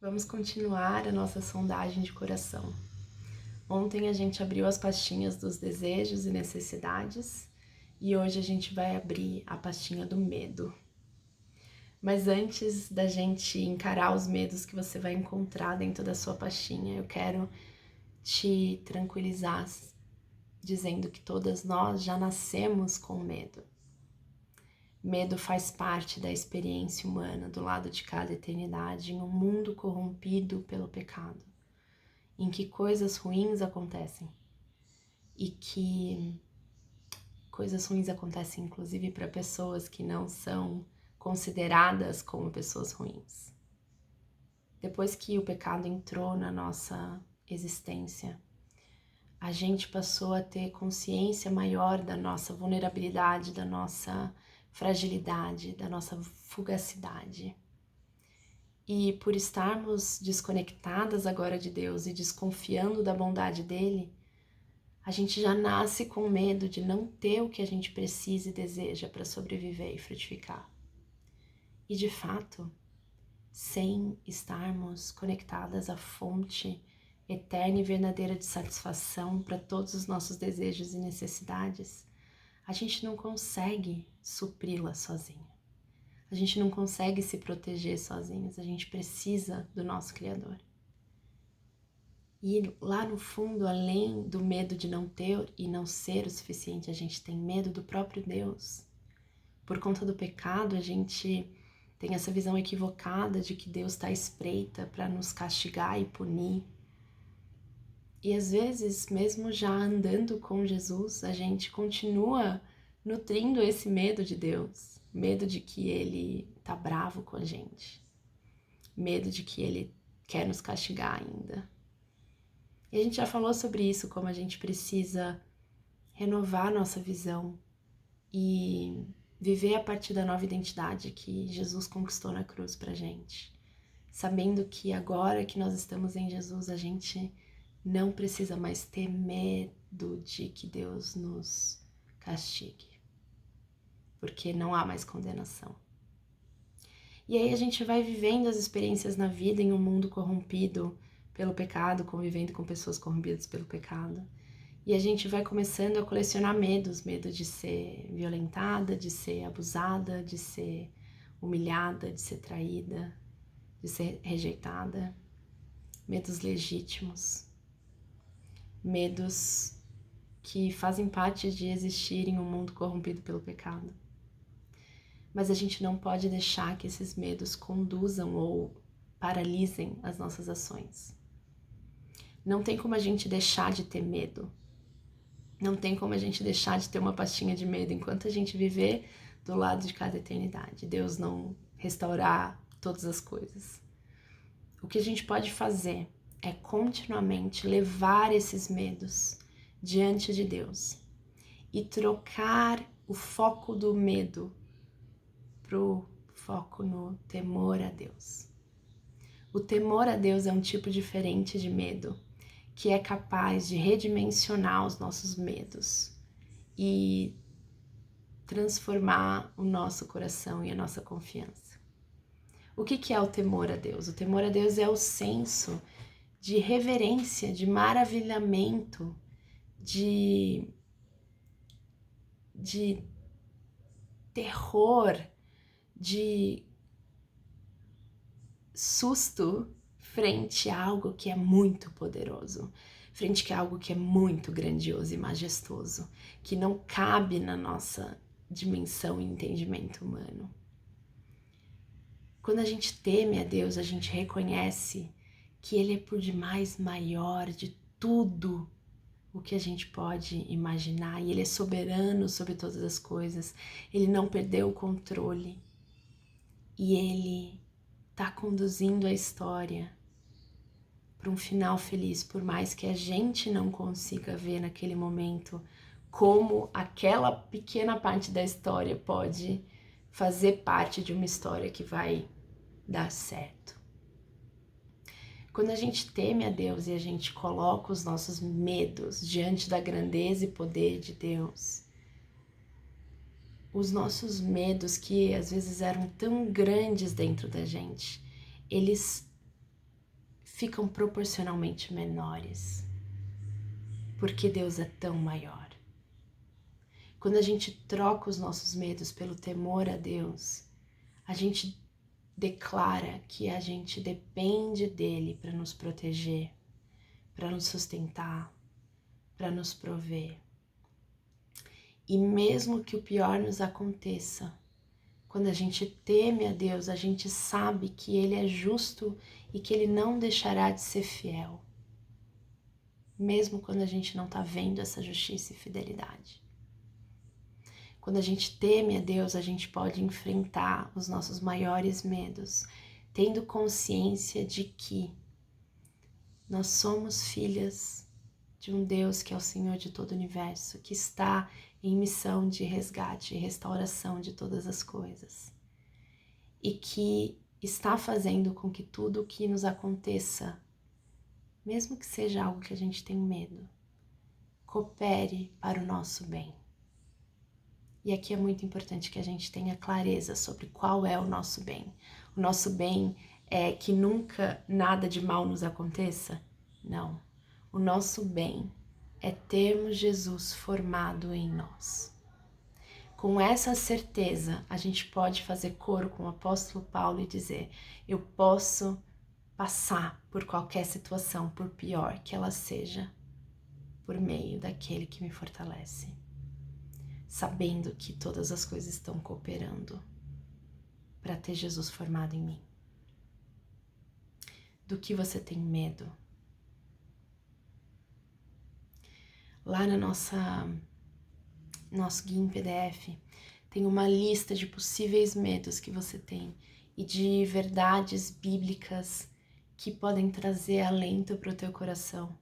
Vamos continuar a nossa sondagem de coração. Ontem a gente abriu as pastinhas dos desejos e necessidades e hoje a gente vai abrir a pastinha do medo. Mas antes da gente encarar os medos que você vai encontrar dentro da sua pastinha, eu quero te tranquilizar dizendo que todas nós já nascemos com medo. Medo faz parte da experiência humana do lado de cada eternidade em um mundo corrompido pelo pecado, em que coisas ruins acontecem e que coisas ruins acontecem inclusive para pessoas que não são consideradas como pessoas ruins. Depois que o pecado entrou na nossa existência, a gente passou a ter consciência maior da nossa vulnerabilidade, da nossa fragilidade, da nossa fugacidade. E por estarmos desconectadas agora de Deus e desconfiando da bondade dele, a gente já nasce com medo de não ter o que a gente precisa e deseja para sobreviver e frutificar. E de fato, sem estarmos conectadas à fonte eterna e verdadeira de satisfação para todos os nossos desejos e necessidades, a gente não consegue supri-la sozinha. A gente não consegue se proteger sozinhos, a gente precisa do nosso Criador. E lá no fundo, além do medo de não ter e não ser o suficiente, a gente tem medo do próprio Deus. Por conta do pecado, a gente tem essa visão equivocada de que Deus está à espreita para nos castigar e punir. E às vezes, mesmo já andando com Jesus, a gente continua nutrindo esse medo de Deus. Medo de que Ele tá bravo com a gente. Medo de que Ele quer nos castigar ainda. E a gente já falou sobre isso, como a gente precisa renovar nossa visão e viver a partir da nova identidade que Jesus conquistou na cruz pra gente. Sabendo que agora que nós estamos em Jesus, a gente não precisa mais ter medo de que Deus nos castigue. Porque não há mais condenação. E aí a gente vai vivendo as experiências na vida em um mundo corrompido pelo pecado, convivendo com pessoas corrompidas pelo pecado. E a gente vai começando a colecionar medos, medo de ser violentada, de ser abusada, de ser humilhada, de ser traída, de ser rejeitada. Medos legítimos. Medos que fazem parte de existir em um mundo corrompido pelo pecado. Mas a gente não pode deixar que esses medos conduzam ou paralisem as nossas ações. Não tem como a gente deixar de ter medo. Não tem como a gente deixar de ter uma pastinha de medo enquanto a gente viver do lado de cada eternidade. Deus não restaurar todas as coisas. O que a gente pode fazer é continuamente levar esses medos diante de Deus e trocar o foco do medo pro foco no temor a Deus. O temor a Deus é um tipo diferente de medo, que é capaz de redimensionar os nossos medos e transformar o nosso coração e a nossa confiança. O que é o temor a Deus? O temor a Deus é o senso de reverência, de maravilhamento, de terror, de susto frente a algo que é muito poderoso, frente a algo que é muito grandioso e majestoso, que não cabe na nossa dimensão e entendimento humano. Quando a gente teme a Deus, a gente reconhece que Ele é por demais maior de tudo o que a gente pode imaginar, e Ele é soberano sobre todas as coisas, Ele não perdeu o controle, e Ele está conduzindo a história para um final feliz, por mais que a gente não consiga ver naquele momento como aquela pequena parte da história pode fazer parte de uma história que vai dar certo. Quando a gente teme a Deus e a gente coloca os nossos medos diante da grandeza e poder de Deus, os nossos medos que às vezes eram tão grandes dentro da gente, eles ficam proporcionalmente menores, porque Deus é tão maior. Quando a gente troca os nossos medos pelo temor a Deus, a gente declara que a gente depende dele para nos proteger, para nos sustentar, para nos prover. E mesmo que o pior nos aconteça, quando a gente teme a Deus, a gente sabe que Ele é justo e que Ele não deixará de ser fiel, mesmo quando a gente não está vendo essa justiça e fidelidade. Quando a gente teme a Deus, a gente pode enfrentar os nossos maiores medos, tendo consciência de que nós somos filhas de um Deus que é o Senhor de todo o universo, que está em missão de resgate e restauração de todas as coisas, e que está fazendo com que tudo o que nos aconteça, mesmo que seja algo que a gente tem medo, coopere para o nosso bem. E aqui é muito importante que a gente tenha clareza sobre qual é o nosso bem. O nosso bem é que nunca nada de mal nos aconteça? Não. O nosso bem é termos Jesus formado em nós. Com essa certeza, a gente pode fazer coro com o apóstolo Paulo e dizer: eu posso passar por qualquer situação, por pior que ela seja, por meio daquele que me fortalece, sabendo que todas as coisas estão cooperando para ter Jesus formado em mim. Do que você tem medo? Lá na nosso guia em PDF tem uma lista de possíveis medos que você tem e de verdades bíblicas que podem trazer alento para o teu coração,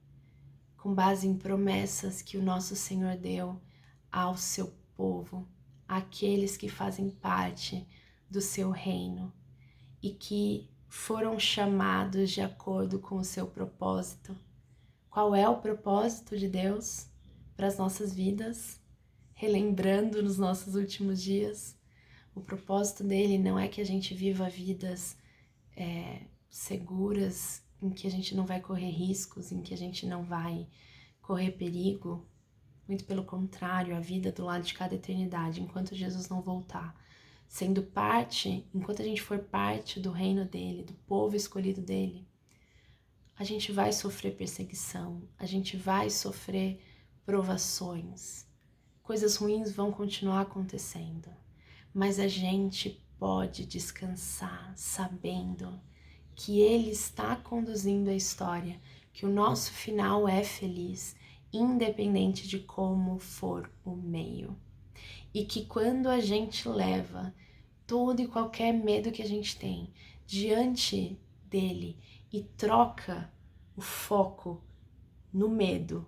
com base em promessas que o nosso Senhor deu ao seu povo, àqueles que fazem parte do seu reino e que foram chamados de acordo com o seu propósito. Qual é o propósito de Deus para as nossas vidas? Relembrando nos nossos últimos dias, o propósito dele não é que a gente viva vidas seguras, em que a gente não vai correr riscos, em que a gente não vai correr perigo. Muito pelo contrário, a vida do lado de cada eternidade, enquanto Jesus não voltar, sendo parte, enquanto a gente for parte do reino dele, do povo escolhido dele, a gente vai sofrer perseguição, a gente vai sofrer provações, coisas ruins vão continuar acontecendo, mas a gente pode descansar sabendo que Ele está conduzindo a história, que o nosso final é feliz, independente de como for o meio. E que quando a gente leva todo e qualquer medo que a gente tem diante dele e troca o foco no medo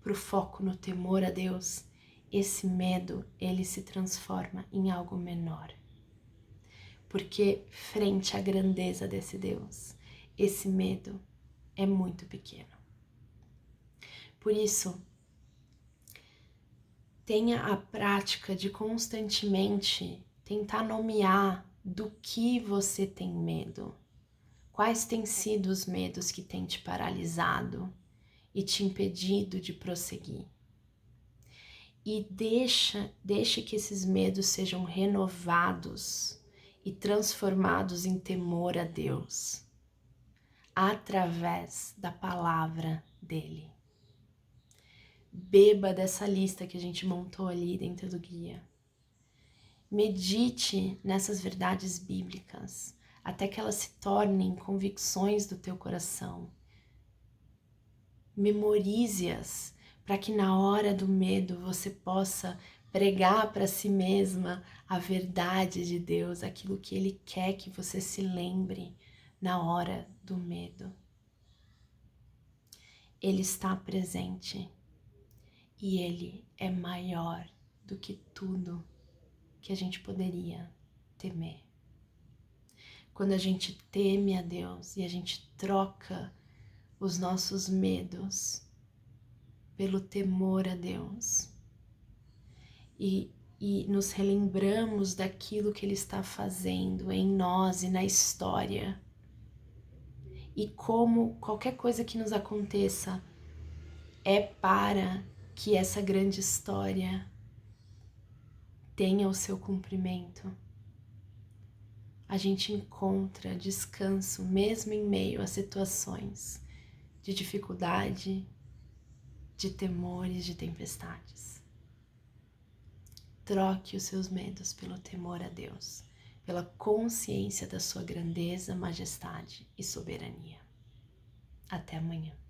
para o foco no temor a Deus, esse medo ele se transforma em algo menor. Porque frente à grandeza desse Deus, esse medo é muito pequeno. Por isso, tenha a prática de constantemente tentar nomear do que você tem medo. Quais têm sido os medos que têm te paralisado e te impedido de prosseguir? E deixe que esses medos sejam renovados e transformados em temor a Deus, através da palavra dele. Beba dessa lista que a gente montou ali dentro do guia. Medite nessas verdades bíblicas, até que elas se tornem convicções do teu coração. Memorize-as, para que na hora do medo você possa pregar para si mesma a verdade de Deus, aquilo que Ele quer que você se lembre na hora do medo. Ele está presente e Ele é maior do que tudo que a gente poderia temer. Quando a gente teme a Deus e a gente troca os nossos medos pelo temor a Deus e nos relembramos daquilo que Ele está fazendo em nós e na história, e como qualquer coisa que nos aconteça é para que essa grande história tenha o seu cumprimento. A gente encontra descanso mesmo em meio a situações de dificuldade, de temores, de tempestades. Troque os seus medos pelo temor a Deus, pela consciência da sua grandeza, majestade e soberania. Até amanhã.